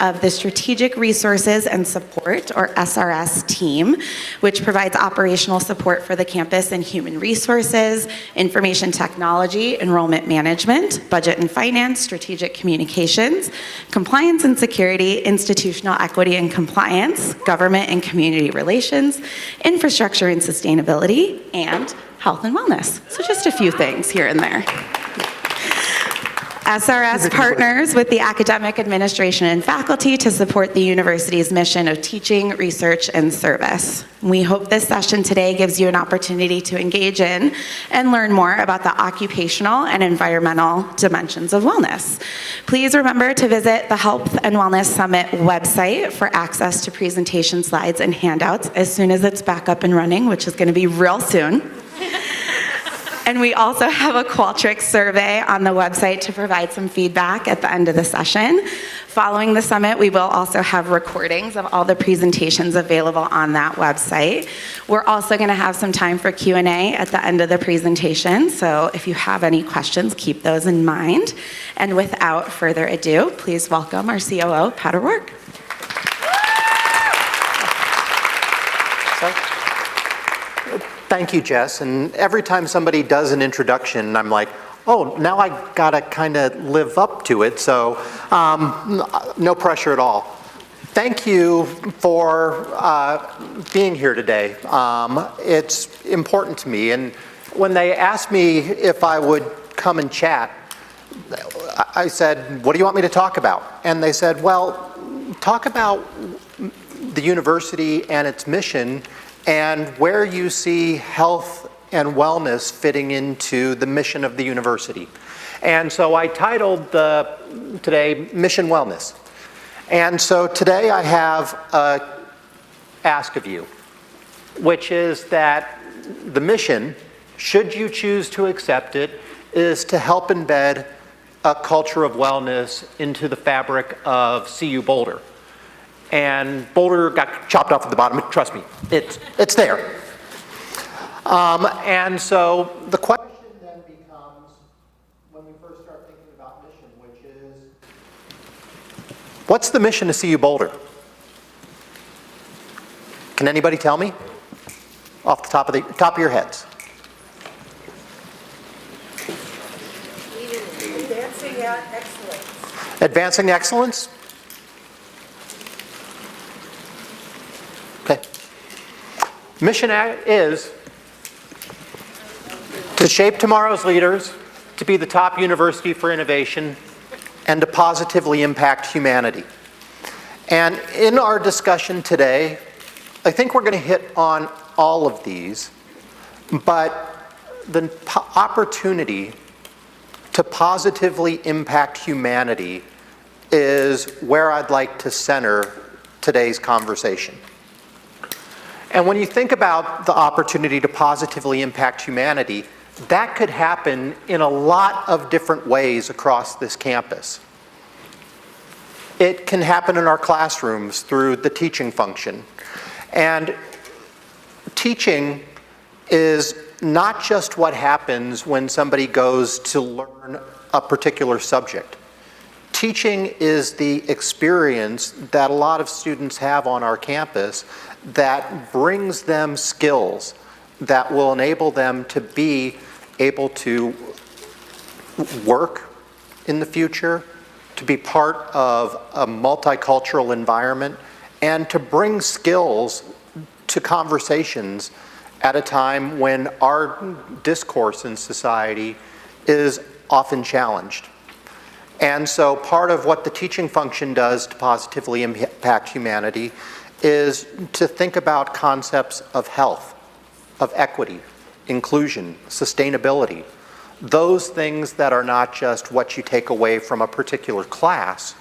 of the Strategic Resources and Support, or SRS team, which provides operational support for the campus in human resources, information technology, enrollment management, budget and finance, strategic communications, compliance and security, institutional equity and compliance, government and community relations, infrastructure and sustainability, and health and wellness. So just a few things here and there. SRS partners with the academic administration and faculty to support the university's mission of teaching, research, and service. We hope this session today gives you an opportunity to engage in and learn more about the occupational and environmental dimensions of wellness. Please remember to visit the Health and Wellness Summit website for access to presentation slides and handouts as soon as it's back up and running, which is going to be real soon. And we also have a Qualtrics survey on the website to provide some feedback at the end of the session. Following the summit, we will also have recordings of all the presentations available on that website. We're also going to have some time for Q&A at the end of the presentation, so if you have any questions, keep those in mind. And without further ado, please welcome our COO, Pat O'Rourke. Thank you, Jess. And every time somebody does an introduction, I'm like, oh, now I gotta kind of live up to it. So no pressure at all. Thank you for being here today. It's important to me. And when they asked me if I would come and chat, I said, what do you want me to talk about? And they said, well, talk about the university and its mission and where you see health and wellness fitting into the mission of the university. And so I titled today Mission Wellness. And so today I have an ask of you, which is that the mission, should you choose to accept it, is to help embed a culture of wellness into the fabric of CU Boulder. And Boulder got chopped off at the bottom. Trust me, it's there. And so the question then becomes, when we first start thinking about mission, which is, what's the mission of CU Boulder? Can anybody tell me? Off the top of your heads. Advancing excellence. Advancing excellence? Okay. Mission is to shape tomorrow's leaders, to be the top university for innovation, and to positively impact humanity. And in our discussion today, I think we're going to hit on all of these, but the opportunity to positively impact humanity is where I'd like to center today's conversation. And when you think about the opportunity to positively impact humanity, that could happen in a lot of different ways across this campus. It can happen in our classrooms through the teaching function. And teaching is not just what happens when somebody goes to learn a particular subject. Teaching is the experience that a lot of students have on our campus that brings them skills that will enable them to be able to work in the future, to be part of a multicultural environment, and to bring skills to conversations at a time when our discourse in society is often challenged. And so part of what the teaching function does to positively impact humanity is to think about concepts of health, of equity, inclusion, sustainability, those things that are not just what you take away from a particular class,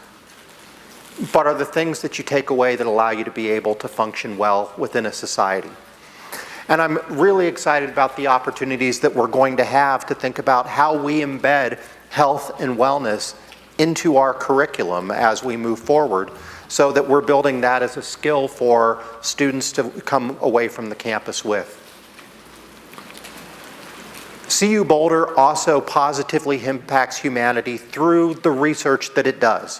but are the things that you take away that allow you to be able to function well within a society. And I'm really excited about the opportunities that we're going to have to think about how we embed health and wellness into our curriculum as we move forward, so that we're building that as a skill for students to come away from the campus with. CU Boulder also positively impacts humanity through the research that it does.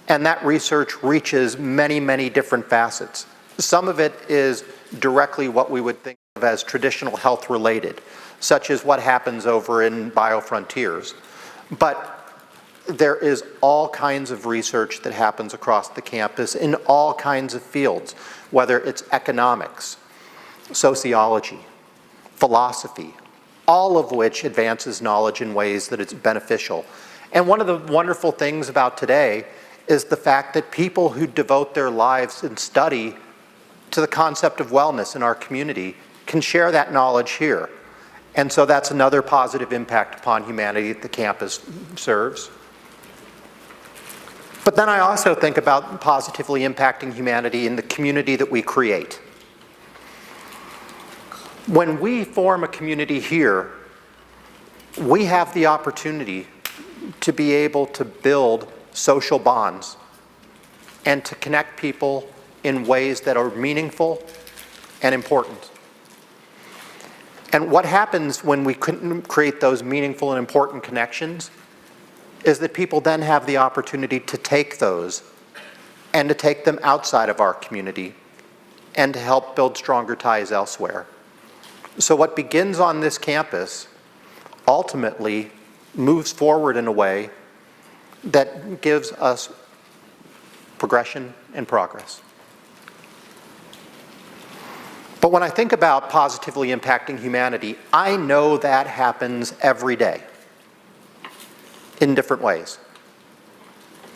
And that research reaches many, many different facets. Some of it is directly what we would think of as traditional health related, such as what happens over in BioFrontiers. But there is all kinds of research that happens across the campus in all kinds of fields, whether it's economics, sociology, philosophy, all of which advances knowledge in ways that it's beneficial. And one of the wonderful things about today is the fact that people who devote their lives and study to the concept of wellness in our community can share that knowledge here. And so that's another positive impact upon humanity that the campus serves. But then I also think about positively impacting humanity in the community that we create. When we form a community here, we have the opportunity to be able to build social bonds and to connect people in ways that are meaningful and important. And what happens when we couldn't create those meaningful and important connections is that people then have the opportunity to take those and to take them outside of our community and to help build stronger ties elsewhere. So what begins on this campus ultimately moves forward in a way that gives us progression and progress. But when I think about positively impacting humanity, I know that happens every day in different ways.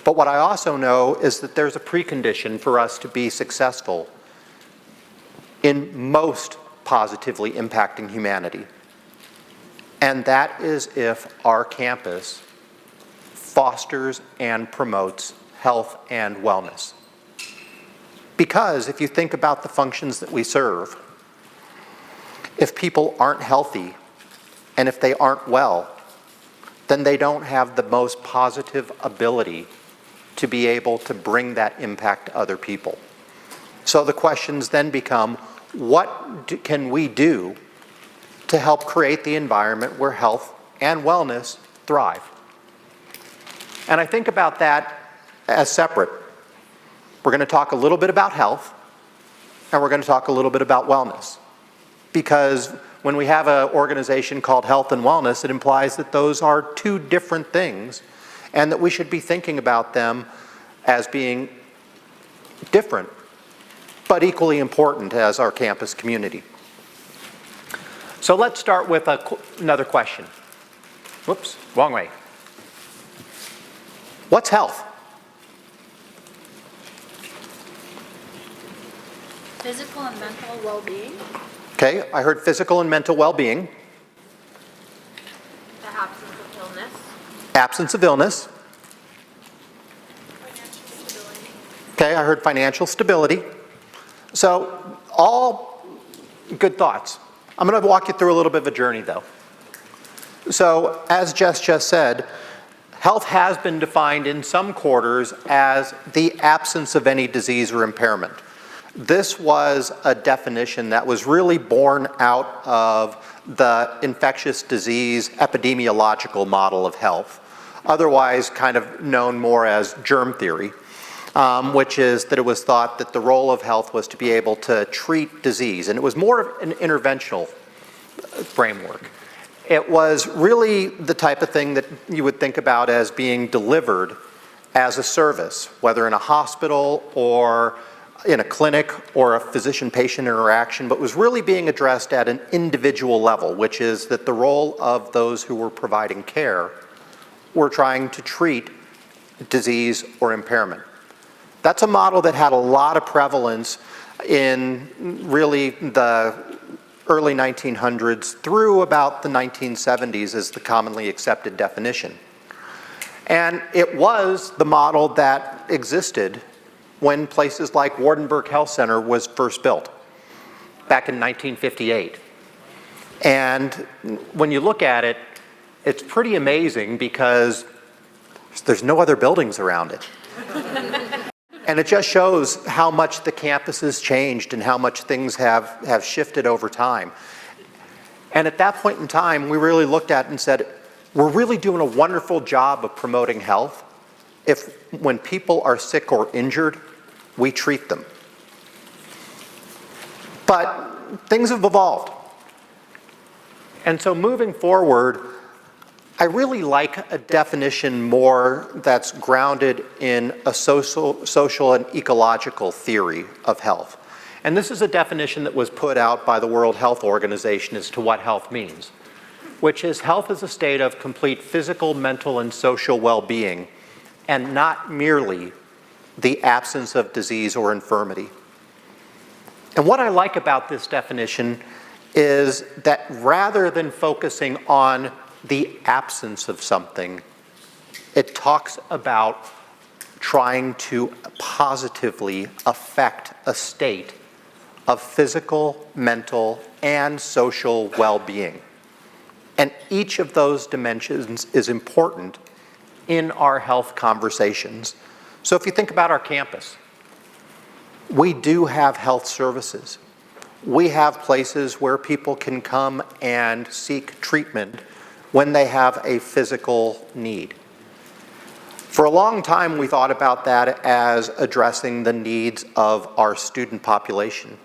But what I also know is that there's a precondition for us to be successful in most positively impacting humanity. And that is if our campus fosters and promotes health and wellness. Because if you think about the functions that we serve, if people aren't healthy and if they aren't well, then they don't have the most positive ability to be able to bring that impact to other people. So the questions then become, what can we do to help create the environment where health and wellness thrive? And I think about that as separate. We're going to talk a little bit about health, and we're going to talk a little bit about wellness. Because when we have an organization called Health and Wellness, it implies that those are two different things, and that we should be thinking about them as being different, but equally important as our campus community. So let's start with another question. Whoops, wrong way. What's health? Physical and mental well-being. Okay, I heard physical and mental well-being. The absence of illness. Absence of illness. Financial stability. Okay, I heard financial stability. So, all good thoughts. I'm going to walk you through a little bit of a journey, though. So, as Jess just said, health has been defined in some quarters as the absence of any disease or impairment. This was a definition that was really born out of the infectious disease epidemiological model of health, otherwise kind of known more as germ theory, which is that it was thought that the role of health was to be able to treat disease, and it was more of an interventional framework. It was really the type of thing that you would think about as being delivered as a service, whether in a hospital or in a clinic or a physician-patient interaction, but was really being addressed at an individual level, which is that the role of those who were providing care were trying to treat disease or impairment. That's a model that had a lot of prevalence in really the early 1900s through about the 1970s as the commonly accepted definition. And it was the model that existed when places like Wardenburg Health Center was first built back in 1958. And when you look at it, it's pretty amazing because there's no other buildings around it. And it just shows how much the campus has changed and how much things have shifted over time. And at that point in time, we really looked at it and said, we're really doing a wonderful job of promoting health, When people are sick or injured, we treat them. But things have evolved. And so moving forward, I really like a definition more that's grounded in a social and ecological theory of health. And this is a definition that was put out by the World Health Organization as to what health means, which is health is a state of complete physical, mental, and social well-being, and not merely the absence of disease or infirmity. And what I like about this definition is that rather than focusing on the absence of something, it talks about trying to positively affect a state of physical, mental, and social well-being. And each of those dimensions is important in our health conversations. So if you think about our campus, we do have health services. We have places where people can come and seek treatment when they have a physical need. For a long time, we thought about that as addressing the needs of our student population.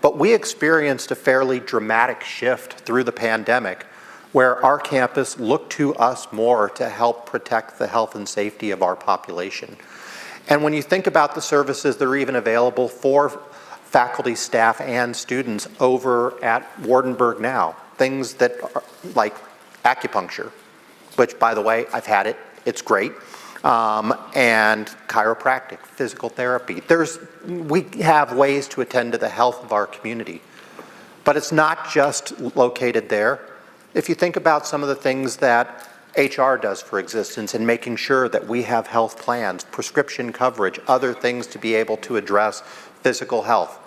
But we experienced a fairly dramatic shift through the pandemic where our campus looked to us more to help protect the health and safety of our population. And when you think about the services that are even available for faculty, staff, and students over at Wardenberg now, things that are like acupuncture, which, by the way, I've had it, it's great, and chiropractic, physical therapy. We have ways to attend to the health of our community, but it's not just located there. If you think about some of the things that HR does for existence in making sure that we have health plans, prescription coverage, other things to be able to address physical health,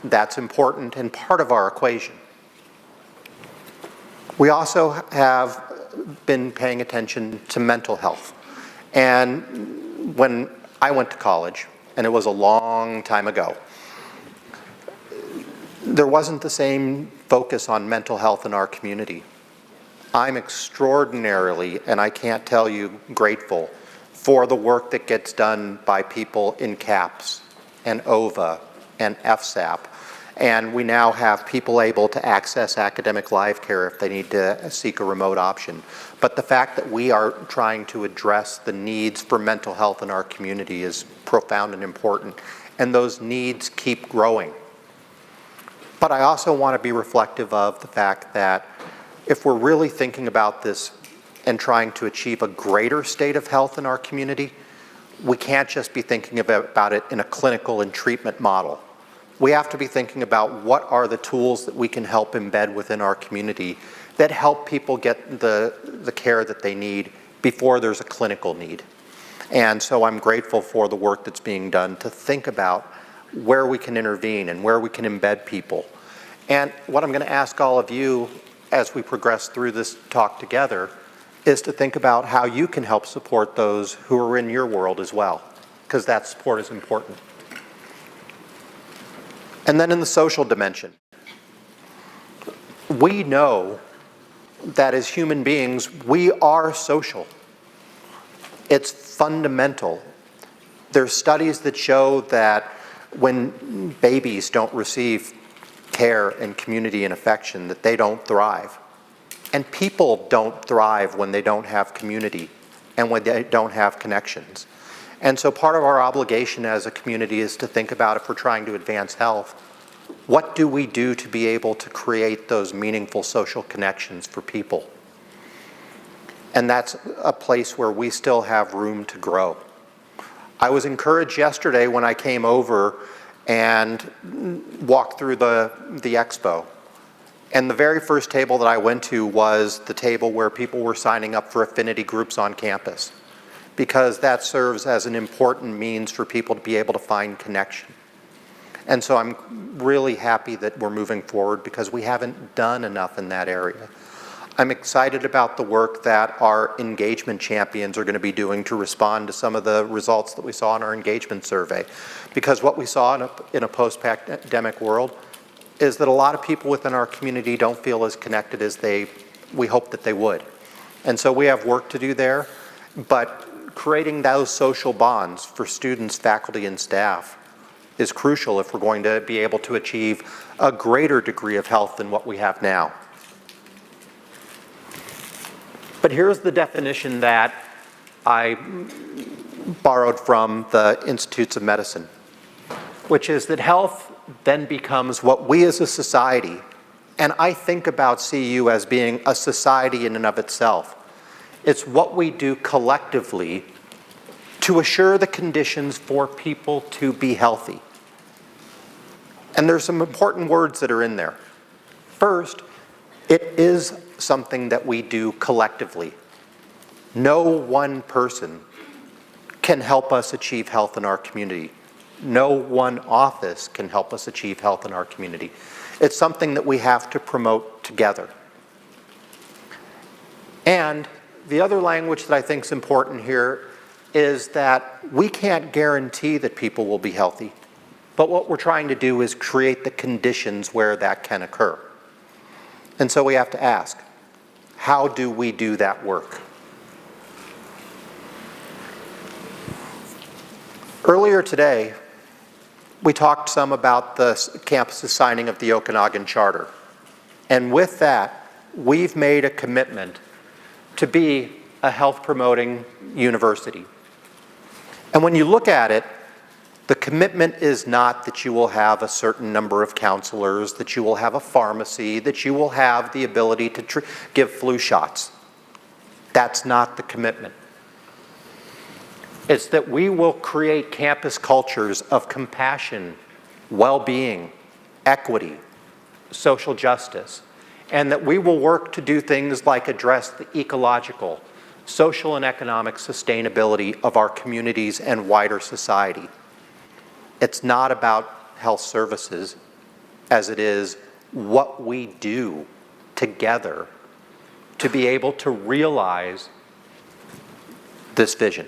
that's important and part of our equation. We also have been paying attention to mental health. And when I went to college, and it was a long time ago, there wasn't the same focus on mental health in our community. I'm extraordinarily, and I can't tell you, grateful for the work that gets done by people in CAPS and OVA and FSAP. And we now have people able to access academic live care if they need to seek a remote option. But the fact that we are trying to address the needs for mental health in our community is profound and important. And those needs keep growing. But I also want to be reflective of the fact that if we're really thinking about this and trying to achieve a greater state of health in our community, we can't just be thinking about it in a clinical and treatment model. We have to be thinking about what are the tools that we can help embed within our community that help people get the care that they need before there's a clinical need. And so I'm grateful for the work that's being done to think about where we can intervene and where we can embed people. And what I'm going to ask all of you as we progress through this talk together is to think about how you can help support those who are in your world as well, because that support is important. And then in the social dimension, we know that as human beings, we are social. It's fundamental. There's studies that show that when babies don't receive care and community and affection, that they don't thrive. And people don't thrive when they don't have community and when they don't have connections. And so part of our obligation as a community is to think about, if we're trying to advance health, what do we do to be able to create those meaningful social connections for people? And that's a place where we still have room to grow. I was encouraged yesterday when I came over and walked through the expo. And the very first table that I went to was the table where people were signing up for affinity groups on campus, because that serves as an important means for people to be able to find connection. And so I'm really happy that we're moving forward because we haven't done enough in that area. I'm excited about the work that our engagement champions are going to be doing to respond to some of the results that we saw in our engagement survey. Because what we saw in a post-pandemic world is that a lot of people within our community don't feel as connected as we hope that they would. And so we have work to do there, but creating those social bonds for students, faculty, and staff is crucial if we're going to be able to achieve a greater degree of health than what we have now. But here's the definition that I borrowed from the Institutes of Medicine, which is that health then becomes what we as a society, and I think about CU as being a society in and of itself. It's what we do collectively to assure the conditions for people to be healthy. And there's some important words that are in there. First, it is something that we do collectively. No one person can help us achieve health in our community. No one office can help us achieve health in our community. It's something that we have to promote together. And the other language that I think is important here is that we can't guarantee that people will be healthy, but what we're trying to do is create the conditions where that can occur. And so we have to ask, how do we do that work? Earlier today, we talked some about the campus's signing of the Okanagan Charter. And with that, we've made a commitment to be a health-promoting university. And when you look at it, the commitment is not that you will have a certain number of counselors, that you will have a pharmacy, that you will have the ability to give flu shots. That's not the commitment. It's that we will create campus cultures of compassion, well-being, equity, social justice, and that we will work to do things like address the ecological, social and economic sustainability of our communities and wider society. It's not about health services as it is what we do together to be able to realize this vision.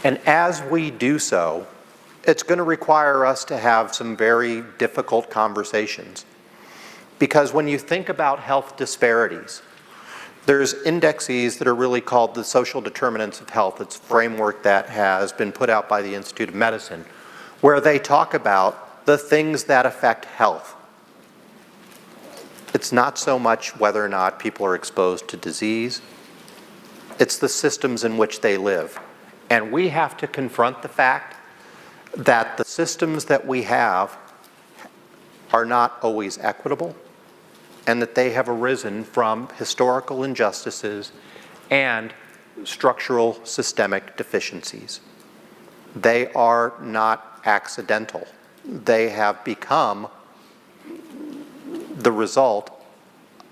And as we do so, it's going to require us to have some very difficult conversations. Because when you think about health disparities, there's indexes that are really called the social determinants of health. It's a framework that has been put out by the Institute of Medicine, where they talk about the things that affect health. It's not so much whether or not people are exposed to disease, it's the systems in which they live. And we have to confront the fact that the systems that we have are not always equitable, and that they have arisen from historical injustices and structural systemic deficiencies. They are not accidental. They have become the result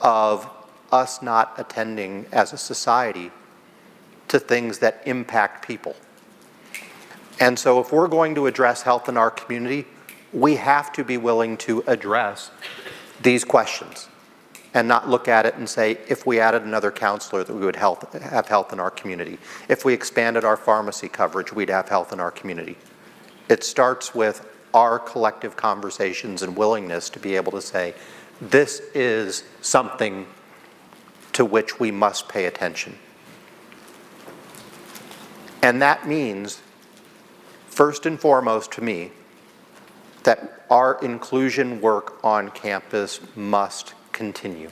of us not attending as a society to things that impact people. And so if we're going to address health in our community, we have to be willing to address these questions and not look at it and say, if we added another counselor, that we would have health in our community. If we expanded our pharmacy coverage, we'd have health in our community. It starts with our collective conversations and willingness to be able to say, this is something to which we must pay attention. And that means, first and foremost to me, that our inclusion work on campus must continue.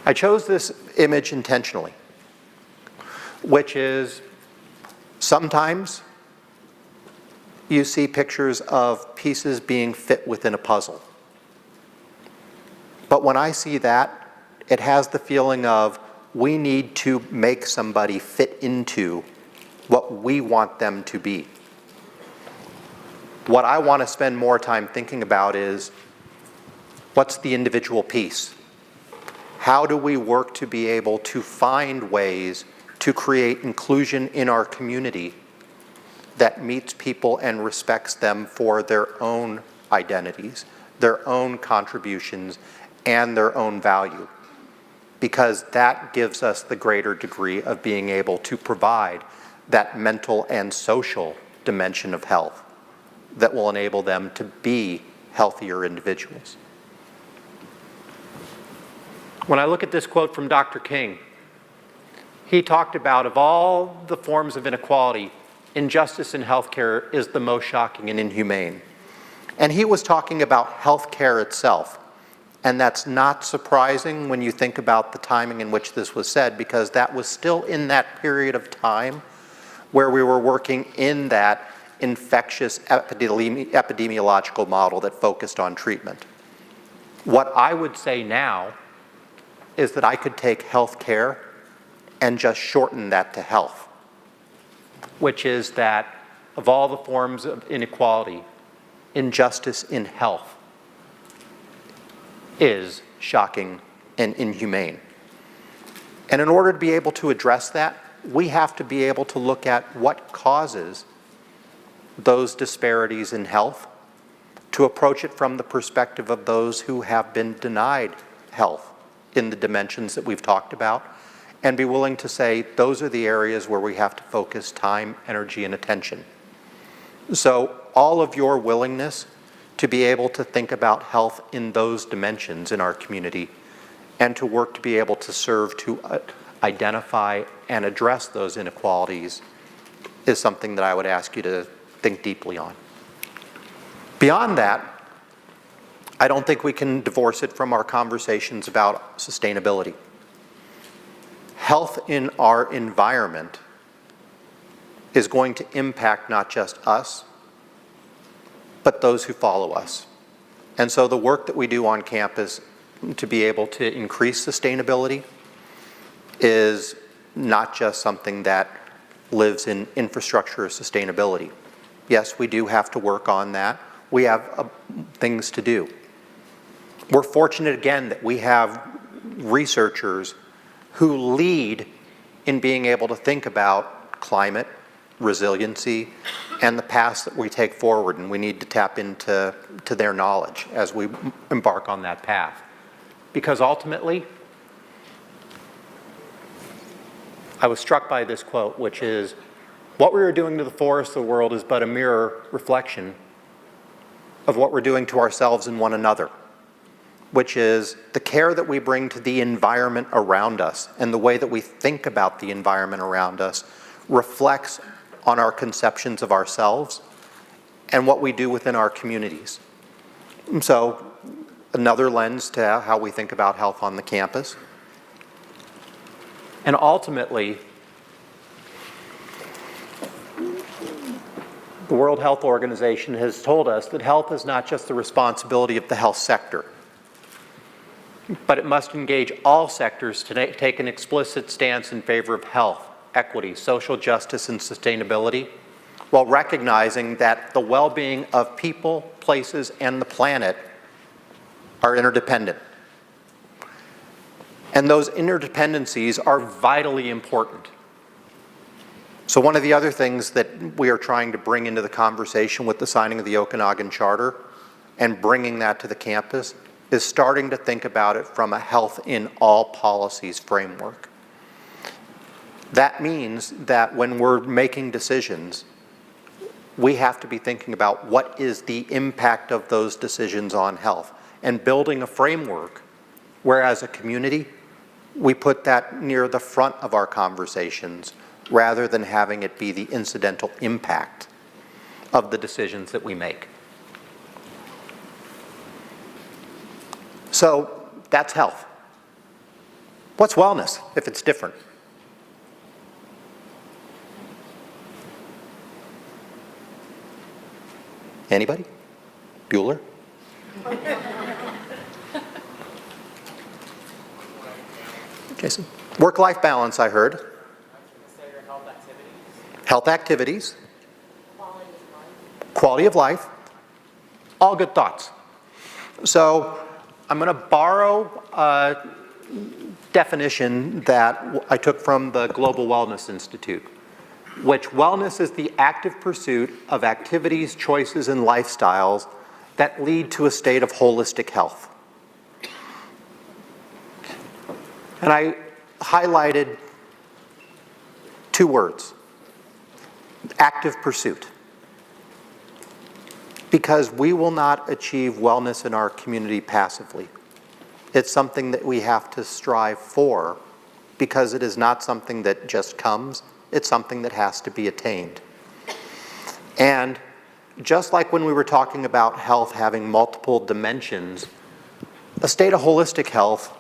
I chose this image intentionally, which is sometimes you see pictures of pieces being fit within a puzzle. But when I see that, it has the feeling of we need to make somebody fit into what we want them to be. What I want to spend more time thinking about is, what's the individual piece? How do we work to be able to find ways to create inclusion in our community that meets people and respects them for their own identities, their own contributions, and their own value? Because that gives us the greater degree of being able to provide that mental and social dimension of health that will enable them to be healthier individuals. When I look at this quote from Dr. King, He talked about, of all the forms of inequality, injustice in healthcare is the most shocking and inhumane. And he was talking about healthcare itself. And that's not surprising when you think about the timing in which this was said, because that was still in that period of time where we were working in that infectious epidemiological model that focused on treatment. What I would say now is that I could take healthcare and just shorten that to health, which is that of all the forms of inequality, injustice in health is shocking and inhumane. And in order to be able to address that, we have to be able to look at what causes those disparities in health, to approach it from the perspective of those who have been denied health in the dimensions that we've talked about, and be willing to say those are the areas where we have to focus time, energy, and attention. So all of your willingness to be able to think about health in those dimensions in our community, and to work to be able to serve to identify and address those inequalities, is something that I would ask you to think deeply on. Beyond that, I don't think we can divorce it from our conversations about sustainability. Health in our environment is going to impact not just us, but those who follow us. And so the work that we do on campus to be able to increase sustainability is not just something that lives in infrastructure or sustainability. Yes, we do have to work on that. We have things to do. We're fortunate again that we have researchers who lead in being able to think about climate, resiliency, and the paths that we take forward, and we need to tap into their knowledge as we embark on that path. Because ultimately, I was struck by this quote, which is, what we are doing to the forests of the world is but a mirror reflection of what we're doing to ourselves and one another, which is the care that we bring to the environment around us and the way that we think about the environment around us reflects on our conceptions of ourselves and what we do within our communities. And so another lens to how we think about health on the campus. And ultimately, the World Health Organization has told us that health is not just the responsibility of the health sector, but it must engage all sectors to take an explicit stance in favor of health, equity, social justice, and sustainability, while recognizing that the well-being of people, places, and the planet are interdependent. And those interdependencies are vitally important. So one of the other things that we are trying to bring into the conversation with the signing of the Okanagan Charter and bringing that to the campus is starting to think about it from a health in all policies framework. That means that when we're making decisions, we have to be thinking about what is the impact of those decisions on health, and building a framework where as a community, we put that near the front of our conversations rather than having it be the incidental impact of the decisions that we make. So that's health. What's wellness if it's different? Anybody? Bueller? Jason? Work-life balance, I heard. Health activities. Quality of life. All good thoughts. So I'm going to borrow a definition that I took from the Global Wellness Institute, which wellness is the active pursuit of activities, choices, and lifestyles that lead to a state of holistic health. And I highlighted two words: active pursuit. Because we will not achieve wellness in our community passively. It's something that we have to strive for because it is not something that just comes, it's something that has to be attained. And just like when we were talking about health having multiple dimensions, a state of holistic health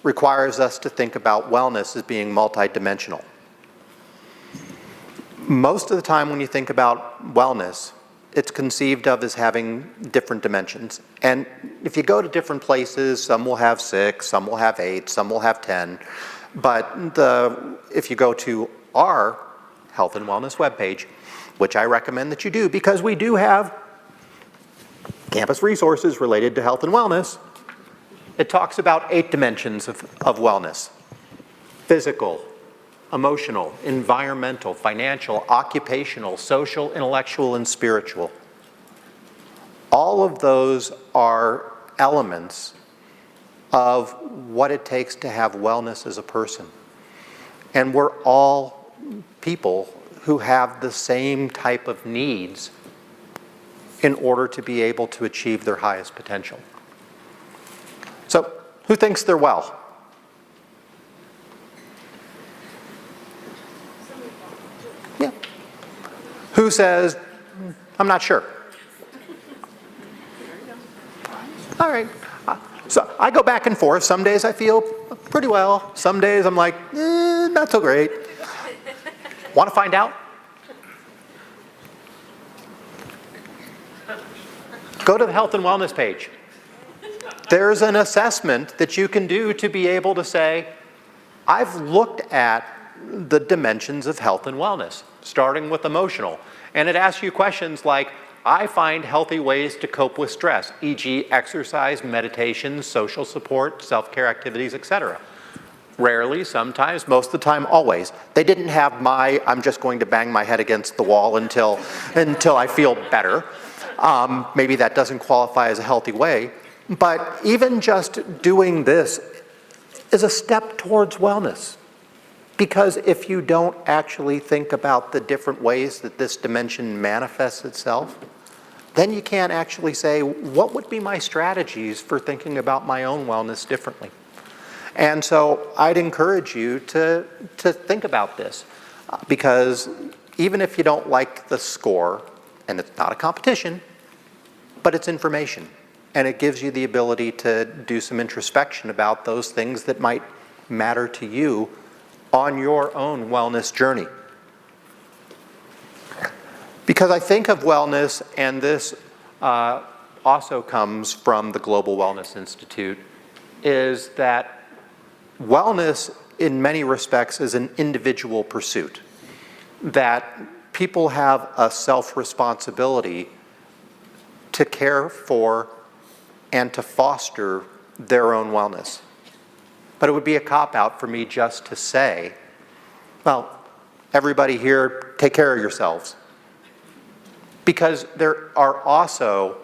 requires us to think about wellness as being multidimensional. Most of the time when you think about wellness, it's conceived of as having different dimensions. And if you go to different places, some will have 6, some will have 8, some will have 10. But if you go to our health and wellness webpage, which I recommend that you do because we do have campus resources related to health and wellness, it talks about 8 dimensions of wellness: physical, emotional, environmental, financial, occupational, social, intellectual, and spiritual. All of those are elements of what it takes to have wellness as a person. And we're all people who have the same type of needs in order to be able to achieve their highest potential. So, who thinks they're well? Yeah. Who says, I'm not sure? All right. So I go back and forth. Some days I feel pretty well. Some days I'm like, not so great. Want to find out? Go to the health and wellness page. There's an assessment that you can do to be able to say, I've looked at the dimensions of health and wellness, starting with emotional. And it asks you questions like, I find healthy ways to cope with stress, e.g. exercise, meditation, social support, self-care activities, etc. Rarely, sometimes, most of the time, always. They didn't have my, I'm just going to bang my head against the wall until I feel better. Maybe that doesn't qualify as a healthy way. But even just doing this is a step towards wellness. Because if you don't actually think about the different ways that this dimension manifests itself, then you can't actually say, what would be my strategies for thinking about my own wellness differently? And so I'd encourage you to think about this, because even if you don't like the score, and it's not a competition, but it's information, and it gives you the ability to do some introspection about those things that might matter to you on your own wellness journey. Because I think of wellness, and this also comes from the Global Wellness Institute, is that wellness in many respects is an individual pursuit. That people have a self-responsibility to care for and to foster their own wellness. But it would be a cop-out for me just to say, well, everybody here, take care of yourselves. Because there are also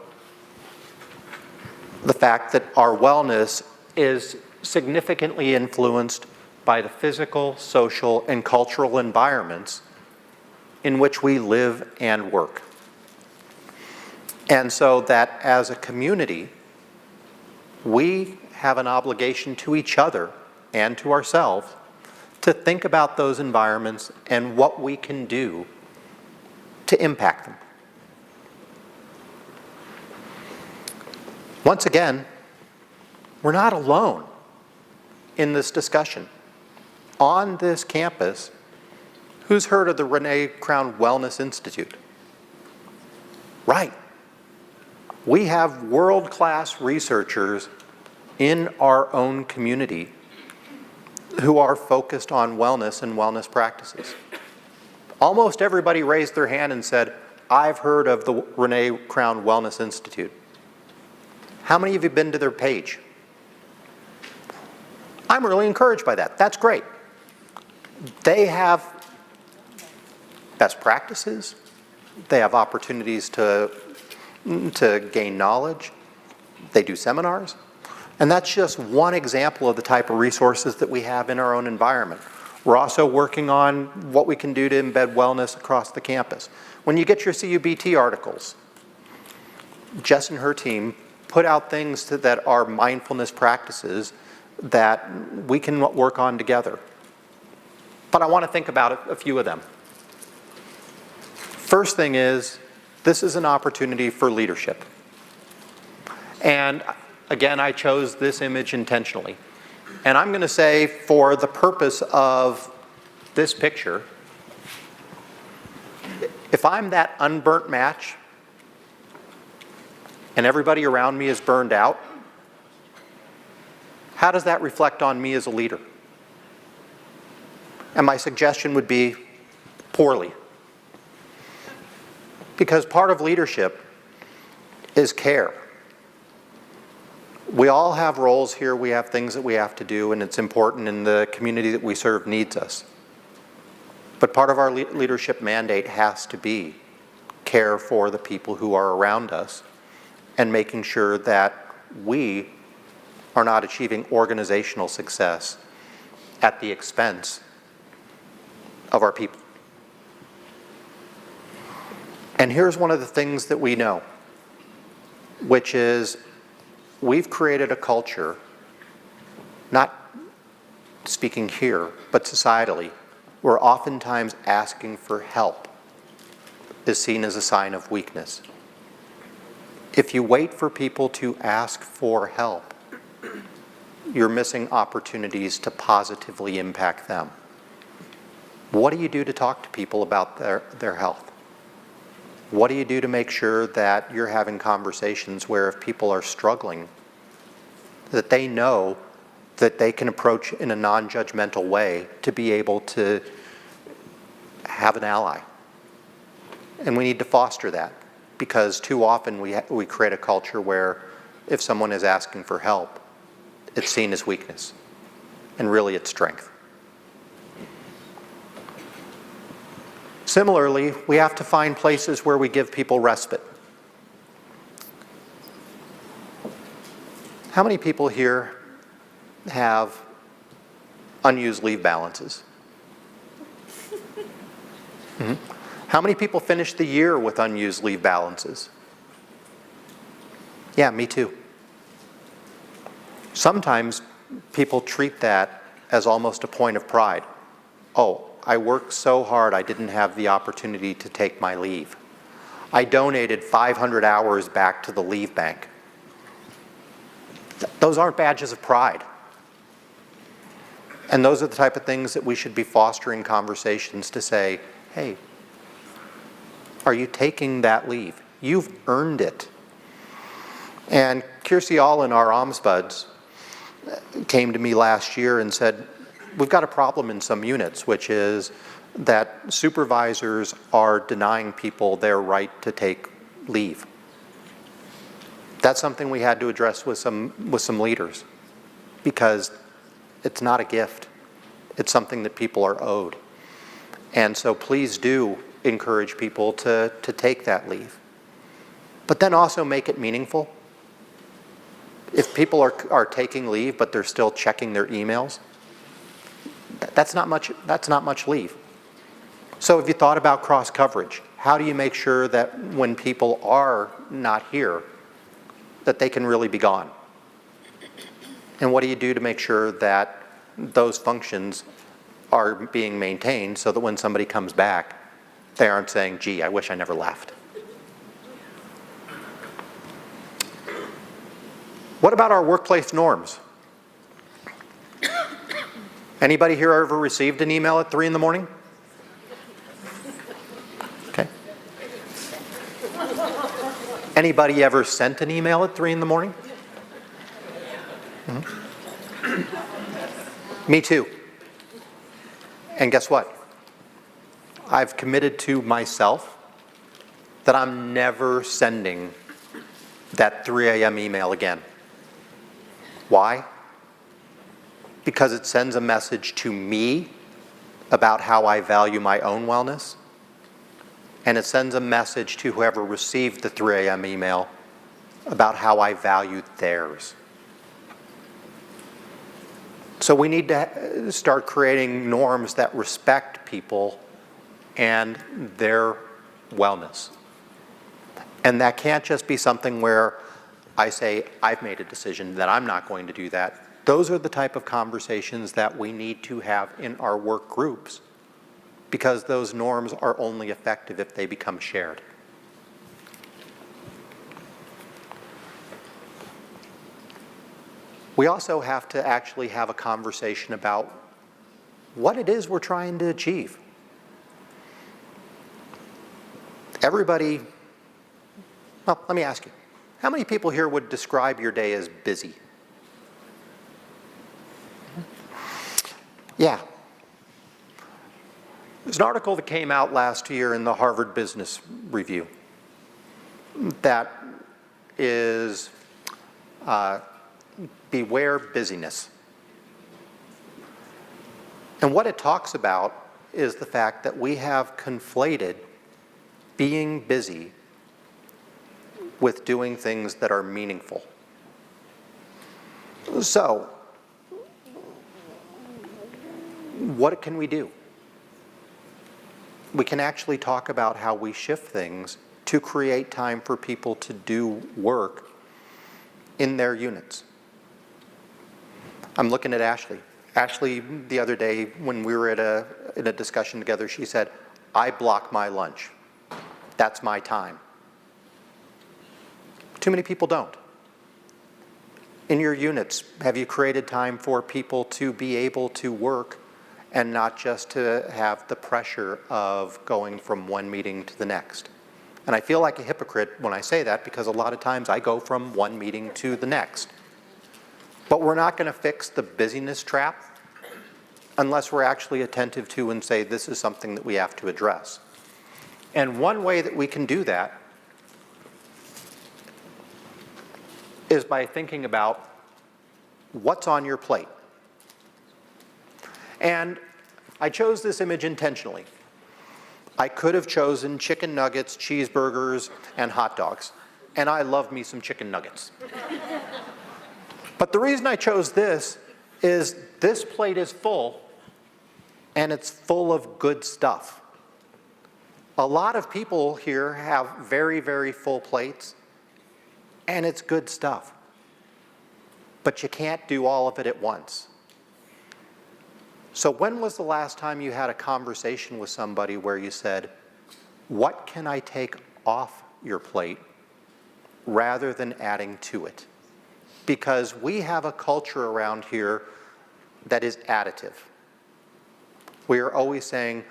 the fact that our wellness is significantly influenced by the physical, social, and cultural environments in which we live and work. And so that as a community, we have an obligation to each other and to ourselves to think about those environments and what we can do to impact them. Once again, we're not alone in this discussion. On this campus, who's heard of the Renee Crown Wellness Institute? Right. We have world-class researchers in our own community who are focused on wellness and wellness practices. Almost everybody raised their hand and said, I've heard of the Renee Crown Wellness Institute. How many of you have been to their page? I'm really encouraged by that. That's great. They have best practices. They have opportunities to gain knowledge. They do seminars. And that's just one example of the type of resources that we have in our own environment. We're also working on what we can do to embed wellness across the campus. When you get your CUBT articles, Jess and her team put out things that are mindfulness practices that we can work on together. but I want to think about a few of them. First thing is, this is an opportunity for leadership. And again, I chose this image intentionally. And I'm going to say, for the purpose of this picture, if I'm that unburnt match and everybody around me is burned out, how does that reflect on me as a leader? And my suggestion would be poorly. Because part of leadership is care. We all have roles here, we have things that we have to do, and it's important, and the community that we serve needs us. But part of our leadership mandate has to be care for the people who are around us and making sure that we are not achieving organizational success at the expense of our people. And here's one of the things that we know, which is we've created a culture, not speaking here, but societally, where oftentimes asking for help is seen as a sign of weakness. If you wait for people to ask for help, you're missing opportunities to positively impact them. What do you do to talk to people about their health? What do you do to make sure that you're having conversations where if people are struggling, that they know that they can approach in a non-judgmental way to be able to have an ally? And we need to foster that, because too often we create a culture where if someone is asking for help, it's seen as weakness, and really it's strength. Similarly, we have to find places where we give people respite. How many people here have unused leave balances? Mm-hmm. How many people finish the year with unused leave balances? Yeah, me too. Sometimes people treat that as almost a point of pride. Oh, I worked so hard I didn't have the opportunity to take my leave. I donated 500 hours back to the leave bank. Those aren't badges of pride. And those are the type of things that we should be fostering conversations to say, hey, are you taking that leave? You've earned it. And Kirstie Allen, our ombuds, came to me last year and said, we've got a problem in some units, which is that supervisors are denying people their right to take leave. That's something we had to address with some leaders, because it's not a gift. It's something that people are owed. And so please do encourage people to take that leave. But then also make it meaningful. If people are taking leave but they're still checking their emails, that's not much leave. So have you thought about cross coverage? How do you make sure that when people are not here, that they can really be gone? And what do you do to make sure that those functions are being maintained so that when somebody comes back, they aren't saying, gee, I wish I never left? What about our workplace norms? Anybody here ever received an email at 3 in the morning? Okay. Anybody ever sent an email at 3 in the morning? Mm-hmm. Me too. And guess what? I've committed to myself that I'm never sending that 3 a.m. email again. Why? Because it sends a message to me about how I value my own wellness, and it sends a message to whoever received the 3 a.m. email about how I value theirs. So we need to start creating norms that respect people and their wellness. And that can't just be something where I say, I've made a decision that I'm not going to do that. Those are the type of conversations that we need to have in our work groups, because those norms are only effective if they become shared. We also have to actually have a conversation about what it is we're trying to achieve. Everybody, well, let me ask you, how many people here would describe your day as busy? Yeah. There's an article that came out last year in the Harvard Business Review that is Beware Busyness. And what it talks about is the fact that we have conflated being busy with doing things that are meaningful. So, what can we do? We can actually talk about how we shift things to create time for people to do work in their units. I'm looking at Ashley. Ashley, the other day when we were in a discussion together, she said, I block my lunch. That's my time. Too many people don't. In your units, have you created time for people to be able to work and not just to have the pressure of going from one meeting to the next? And I feel like a hypocrite when I say that, because a lot of times I go from one meeting to the next. But we're not going to fix the busyness trap unless we're actually attentive to and say this is something that we have to address. And one way that we can do that is by thinking about what's on your plate. And I chose this image intentionally. I could have chosen chicken nuggets, cheeseburgers, and hot dogs. And I love me some chicken nuggets. But the reason I chose this is this plate is full, and it's full of good stuff. A lot of people here have very, very full plates, and it's good stuff. But you can't do all of it at once. So when was the last time you had a conversation with somebody where you said, what can I take off your plate rather than adding to it? Because we have a culture around here that is additive. We are always saying,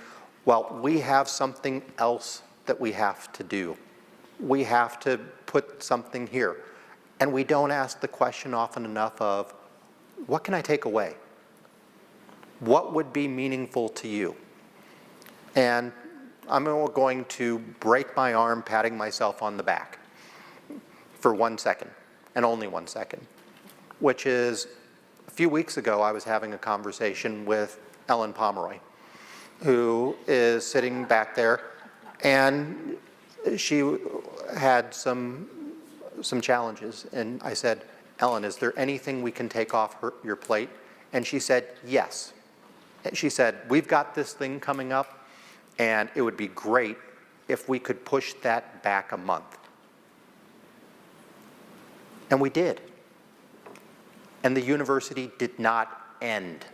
well, we have something else that we have to do. We have to put something here. And we don't ask the question often enough of, what can I take away? What would be meaningful to you? And I'm going to break my arm patting myself on the back for 1 second, and only 1 second, which is a few weeks ago I was having a conversation with Ellen Pomeroy, who is sitting back there, and she had some challenges. And I said, Ellen, is there anything we can take off your plate? And she said, yes. And she said, we've got this thing coming up, and it would be great if we could push that back a month. And we did. And the university did not end.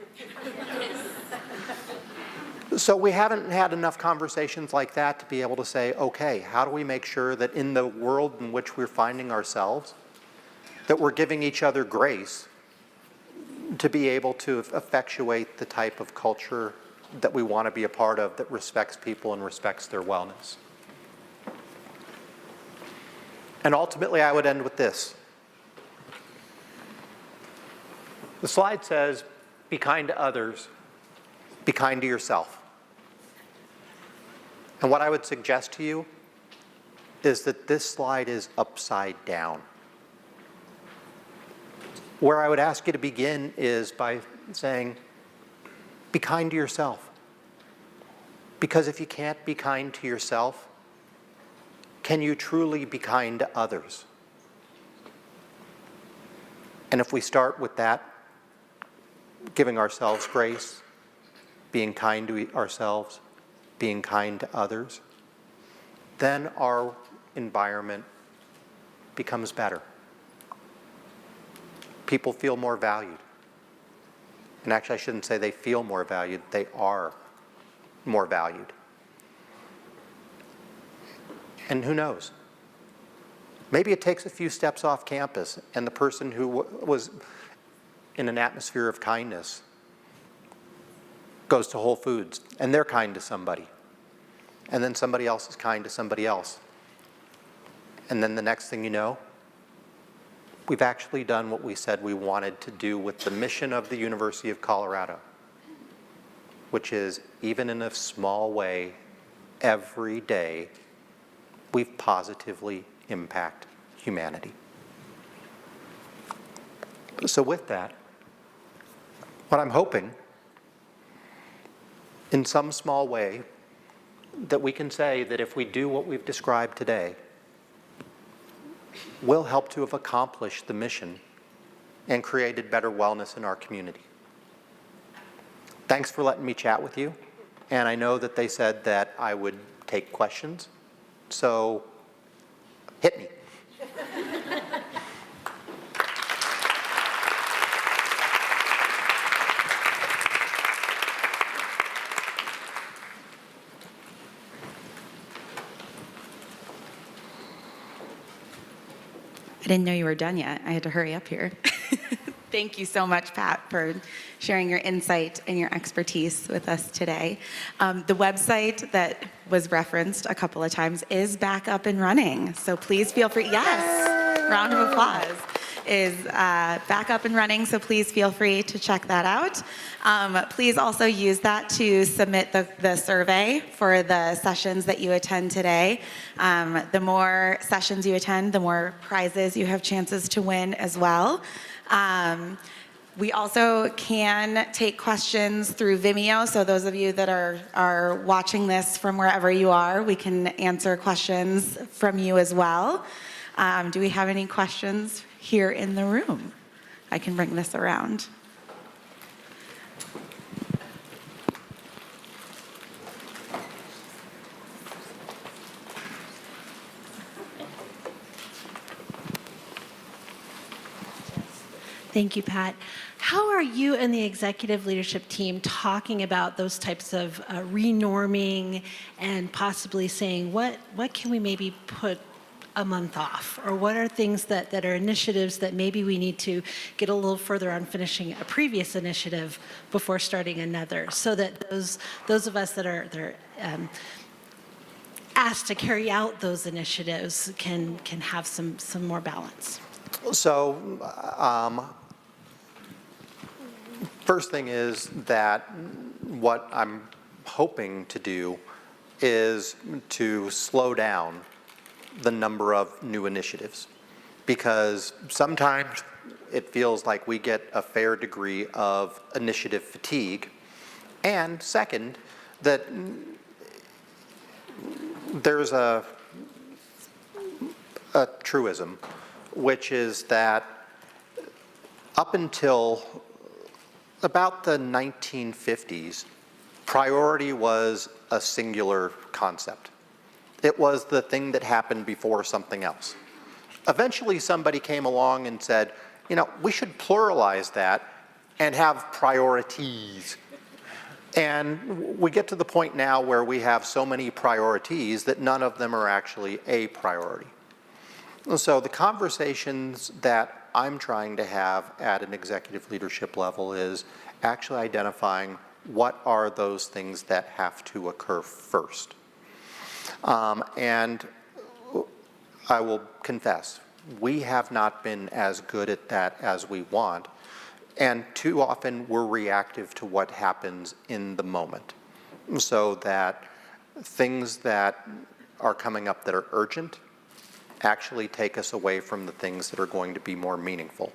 So we haven't had enough conversations like that to be able to say, okay, how do we make sure that in the world in which we're finding ourselves, that we're giving each other grace to be able to effectuate the type of culture that we want to be a part of that respects people and respects their wellness. And ultimately, I would end with this. The slide says, be kind to others, be kind to yourself. And what I would suggest to you is that this slide is upside down. Where I would ask you to begin is by saying, be kind to yourself. Because if you can't be kind to yourself, can you truly be kind to others? And if we start with that, giving ourselves grace, being kind to ourselves, being kind to others, then our environment becomes better. People feel more valued. And actually, I shouldn't say they feel more valued, they are more valued. And who knows? Maybe it takes a few steps off campus and the person who was in an atmosphere of kindness goes to Whole Foods and they're kind to somebody. And then somebody else is kind to somebody else. And then the next thing you know, we've actually done what we said we wanted to do with the mission of the University of Colorado, which is, even in a small way, every day, we've positively impacted humanity. So with that, what I'm hoping, in some small way, that we can say that if we do what we've described today, we'll help to have accomplished the mission and created better wellness in our community. Thanks for letting me chat with you. And I know that they said that I would take questions, so hit me. I didn't know you were done yet. I had to hurry up here. Thank you so much, Pat, for sharing your insight and your expertise with us today. The website that was referenced a couple of times is back up and running. So please feel free. Yes, round of applause. Is back up and running, so please feel free to check that out. Please also use that to submit the survey for the sessions that you attend today. The more sessions you attend, the more prizes you have chances to win as well. We also can take questions through Vimeo, so those of you that are watching this from wherever you are, we can answer questions from you as well. Do we have any questions here in the room? I can bring this around. Thank you, Pat. How are you and the executive leadership team talking about those types of renorming and possibly saying, what can we maybe put a month off? Or what are things that are initiatives that maybe we need to get a little further on finishing a previous initiative before starting another, so that those of us that are asked to carry out those initiatives can have some more balance? So, first thing is that what I'm hoping to do is to slow down the number of new initiatives, because sometimes it feels like we get a fair degree of initiative fatigue. And second, that there's a truism, which is that up until about the 1950s, priority was a singular concept. It was the thing that happened before something else. Eventually somebody came along and said, we should pluralize that and have priorities. And we get to the point now where we have so many priorities that none of them are actually a priority. So the conversations that I'm trying to have at an executive leadership level is actually identifying what are those things that have to occur first. And I will confess, we have not been as good at that as we want. And too often we're reactive to what happens in the moment. So that things that are coming up that are urgent actually take us away from the things that are going to be more meaningful.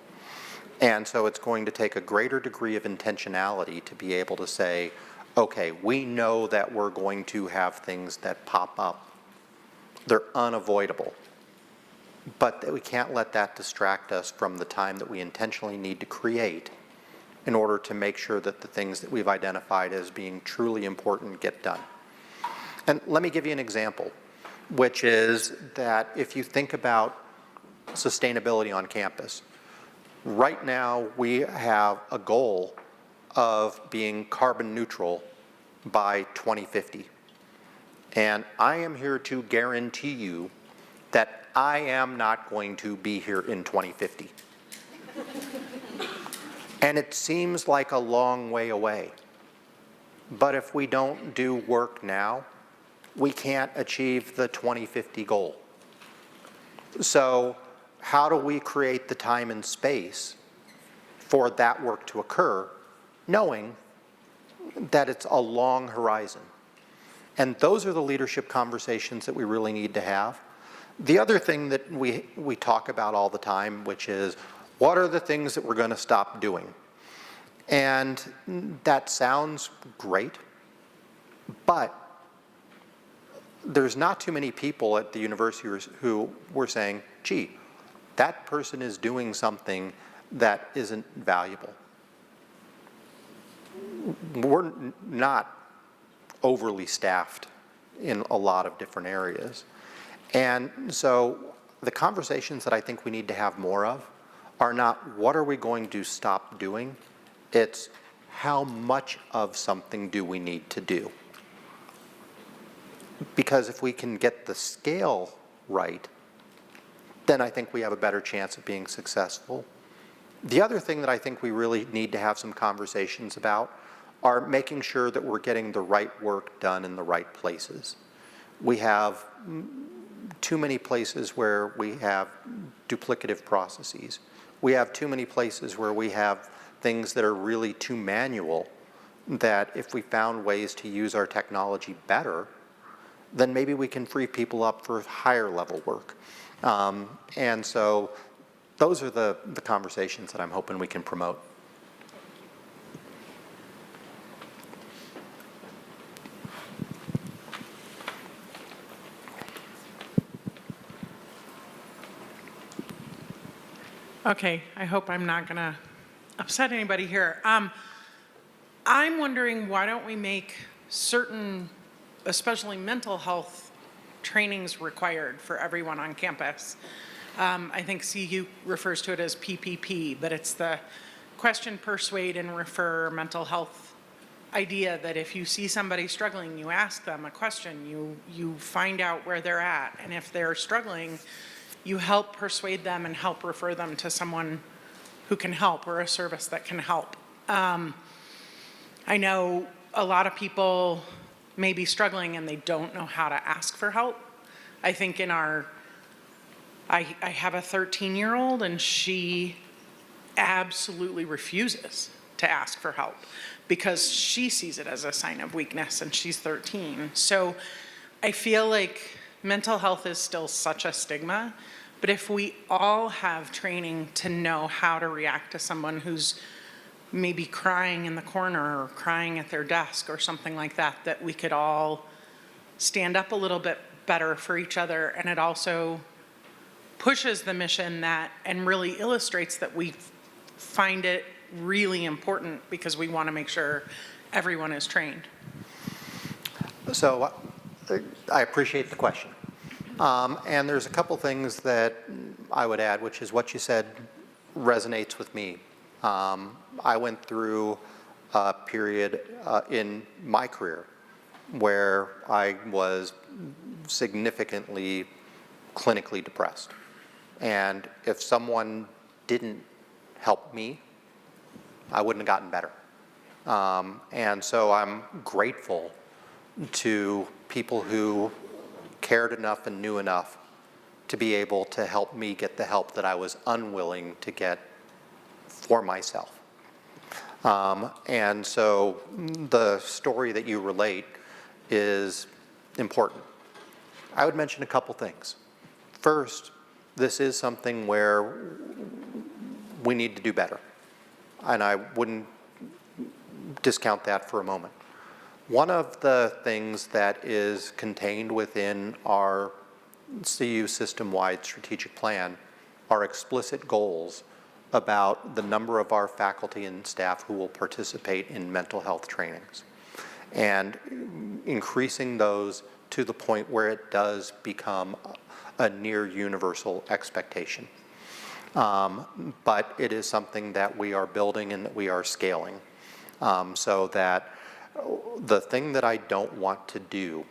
And so it's going to take a greater degree of intentionality to be able to say, okay, we know that we're going to have things that pop up. They're unavoidable. But that we can't let that distract us from the time that we intentionally need to create in order to make sure that the things that we've identified as being truly important get done. And let me give you an example, which is that if you think about sustainability on campus, right now we have a goal of being carbon neutral by 2050. And I am here to guarantee you that I am not going to be here in 2050. And it seems like a long way away. But if we don't do work now, we can't achieve the 2050 goal. So how do we create the time and space for that work to occur, knowing that it's a long horizon? And those are the leadership conversations that we really need to have. The other thing that we talk about all the time, which is, what are the things that we're going to stop doing? And that sounds great, but there's not too many people at the university who were saying, gee, that person is doing something that isn't valuable. We're not overly staffed in a lot of different areas. And so the conversations that I think we need to have more of are not what are we going to stop doing, it's how much of something do we need to do. Because if we can get the scale right, then I think we have a better chance of being successful. The other thing that I think we really need to have some conversations about are making sure that we're getting the right work done in the right places. We have too many places where we have duplicative processes. We have too many places where we have things that are really too manual, that if we found ways to use our technology better, then maybe we can free people up for higher level work. And so those are the conversations that I'm hoping we can promote. Okay, I hope I'm not going to upset anybody here. I'm wondering, why don't we make certain, especially mental health trainings required for everyone on campus? I think CU refers to it as PPP, but it's the question, persuade, and refer mental health idea that if you see somebody struggling, you ask them a question, you find out where they're at, and if they're struggling, you help persuade them and help refer them to someone who can help or a service that can help. I know a lot of people may be struggling and they don't know how to ask for help. I think I have a 13-year-old and she absolutely refuses to ask for help because she sees it as a sign of weakness and she's 13. So I feel like mental health is still such a stigma, but if we all have training to know how to react to someone who's maybe crying in the corner or crying at their desk or something like that, that we could all stand up a little bit better for each other. And it also pushes the mission and really illustrates that we find it really important because we want to make sure everyone is trained. So I appreciate the question. And there's a couple things that I would add, which is what you said resonates with me. I went through a period in my career where I was significantly clinically depressed. And if someone didn't help me, I wouldn't have gotten better. And so I'm grateful to people who cared enough and knew enough to be able to help me get the help that I was unwilling to get for myself. And so the story that you relate is important. I would mention a couple things. First, this is something where we need to do better. And I wouldn't discount that for a moment. One of the things that is contained within our CU system-wide strategic plan are explicit goals about the number of our faculty and staff who will participate in mental health trainings, and increasing those to the point where it does become a near universal expectation. But it is something that we are building and that we are scaling. So that the thing that I don't want to do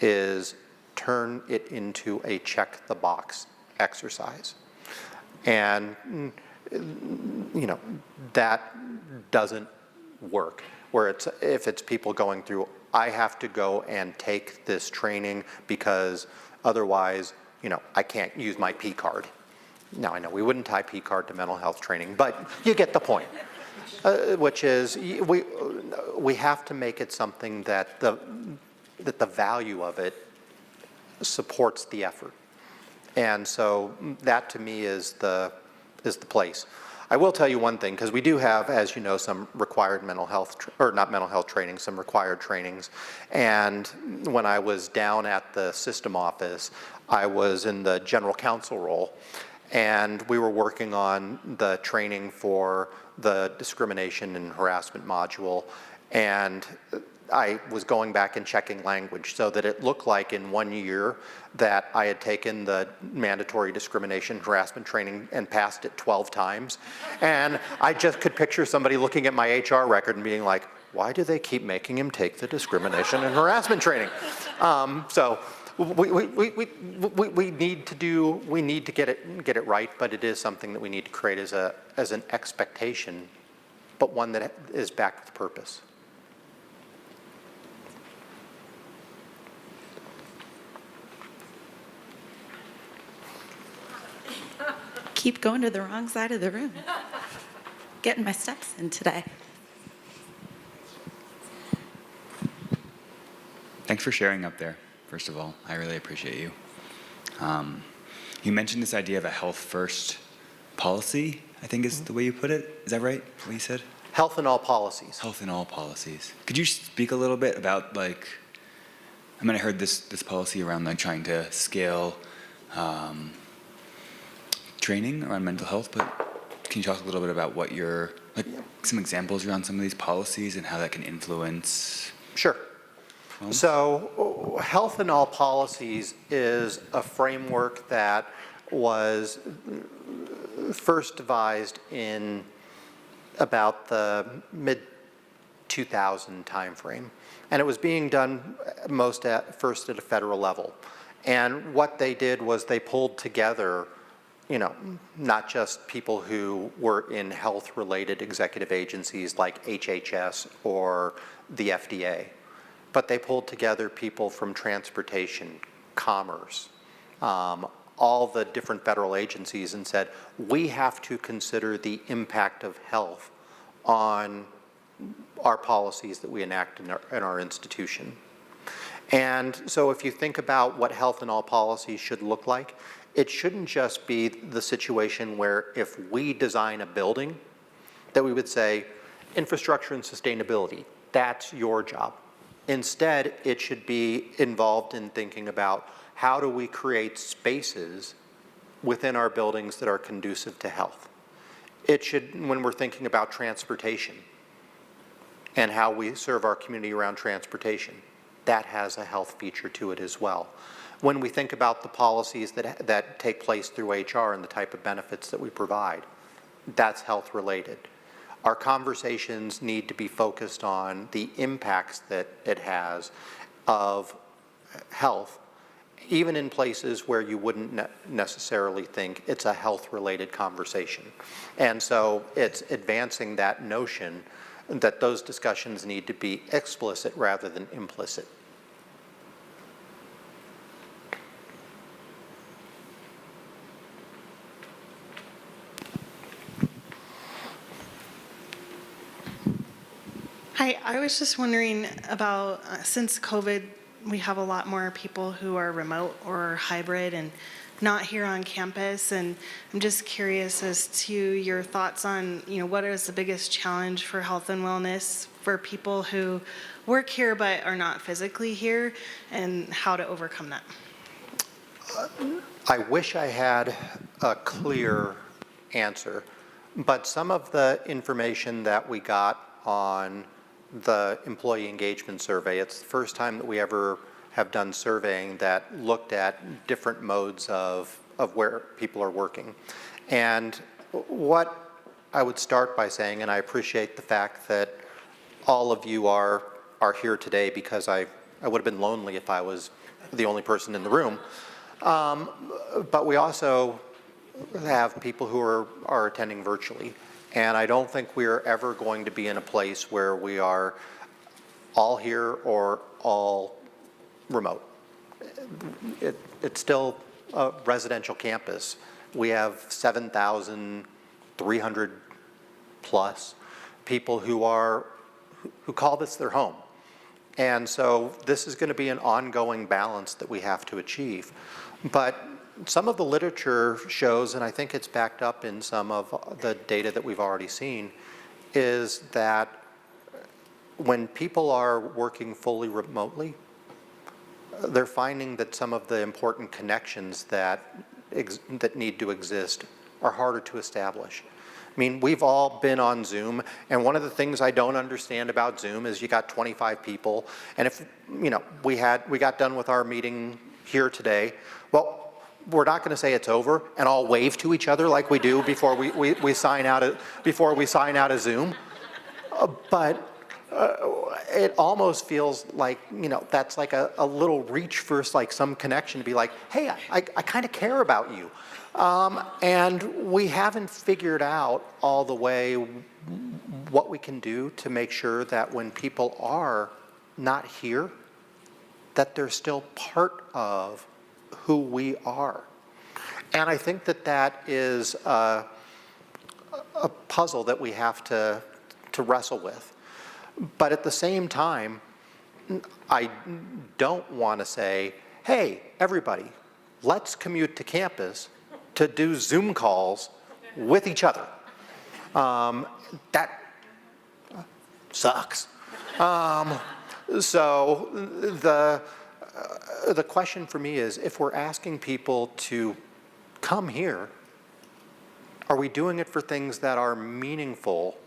is turn it into a check the box exercise. And, that doesn't work. Where if it's people going through, I have to go and take this training because otherwise, I can't use my P card. Now, I know we wouldn't tie P card to mental health training, but you get the point. Which is, we have to make it something that the value of it supports the effort. And so that to me is the place. I will tell you one thing, because we do have, as you know, some required mental health, or not mental health training, some required trainings. And when I was down at the system office, I was in the general counsel role, and we were working on the training for the discrimination and harassment module. And I was going back and checking language so that it looked like in 1 year that I had taken the mandatory discrimination harassment training and passed it 12 times. And I just could picture somebody looking at my HR record and being like, why do they keep making him take the discrimination and harassment training? So we need to get it right, but it is something that we need to create as an expectation, but one that is backed with purpose. Keep going to the wrong side of the room. Getting my steps in today. Thanks for sharing up there, first of all. I really appreciate you. You mentioned this idea of a health-first policy, I think is the way you put it. Is that right, what you said? Health in all policies. Health in all policies. Could you speak a little bit about, I heard this policy around trying to scale training around mental health, but can you talk a little bit about what some examples around some of these policies and how that can influence? Sure. So health in all policies is a framework that was first devised in about the mid-2000 timeframe. And it was being done first at a federal level. And what they did was they pulled together not just people who were in health-related executive agencies like HHS or the FDA, but they pulled together people from transportation, commerce, all the different federal agencies, and said, we have to consider the impact of health on our policies that we enact in our institution. And so if you think about what health in all policies should look like, it shouldn't just be the situation where if we design a building, that we would say, infrastructure and sustainability, that's your job. Instead, it should be involved in thinking about how do we create spaces within our buildings that are conducive to health. It should, when we're thinking about transportation and how we serve our community around transportation, that has a health feature to it as well. When we think about the policies that take place through HR and the type of benefits that we provide, that's health related. Our conversations need to be focused on the impacts that it has of health, even in places where you wouldn't necessarily think it's a health-related conversation. And so it's advancing that notion that those discussions need to be explicit rather than implicit. Hi, I was just wondering about, since COVID, we have a lot more people who are remote or hybrid and not here on campus, and I'm just curious as to your thoughts on, what is the biggest challenge for health and wellness for people who work here but are not physically here, and how to overcome that? I wish I had a clear answer, but some of the information that we got on the employee engagement survey, it's the first time that we ever have done surveying that looked at different modes of where people are working. And what would start by saying, and I appreciate the fact that all of you are here today, because I would have been lonely if I was the only person in the room. But we also have people who are attending virtually. And I don't think we are ever going to be in a place where we are all here or all remote. It's still a residential campus. We have 7,300 plus people who call this their home. And so this is going to be an ongoing balance that we have to achieve. But some of the literature shows, and I think it's backed up in some of the data that we've already seen, is that when people are working fully remotely, they're finding that some of the important connections that need to exist are harder to establish. I mean, we've all been on Zoom, and one of the things I don't understand about Zoom is you got 25 people, and if, you know, we got done with our meeting here today, well, we're not going to say it's over and all wave to each other like we do before we sign out of Zoom, but it almost feels like, you know, that's like a little reach for like some connection to be like, hey, I kind of care about you. And we haven't figured out all the way what we can do to make sure that when people are not here, that they're still part of who we are. And I think that is a puzzle that we have to wrestle with. But at the same time, I don't want to say, hey, everybody, let's commute to campus to do Zoom calls with each other. That sucks. So the question for me is, if we're asking people to come here, are we doing it for things that are meaningful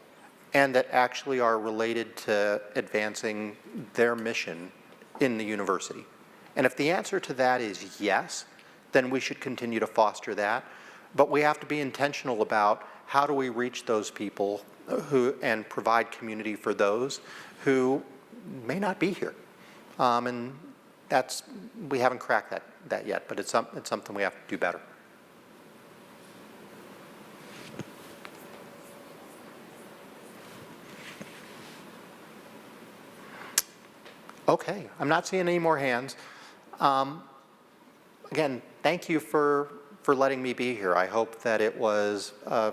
and that actually are related to advancing their mission in the university? And if the answer to that is yes, then we should continue to foster that. But we have to be intentional about how do we reach those people and provide community for those who may not be here. And we haven't cracked that yet, but it's something we have to do better. Okay, I'm not seeing any more hands. Again, thank you for letting me be here. I hope that it was a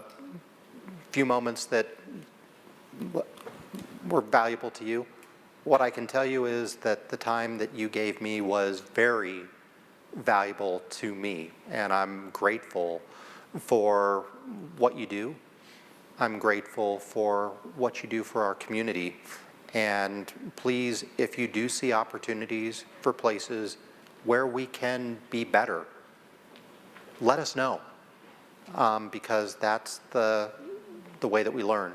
few moments that were valuable to you. What I can tell you is that the time that you gave me was very valuable to me, and I'm grateful for what you do. I'm grateful for what you do for our community. And please, if you do see opportunities for places where we can be better, let us know, because that's the way that we learn.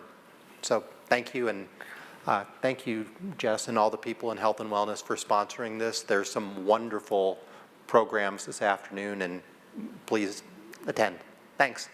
So thank you, and thank you, Jess, and all the people in Health and Wellness for sponsoring this. There's some wonderful programs this afternoon, and please attend. Thanks.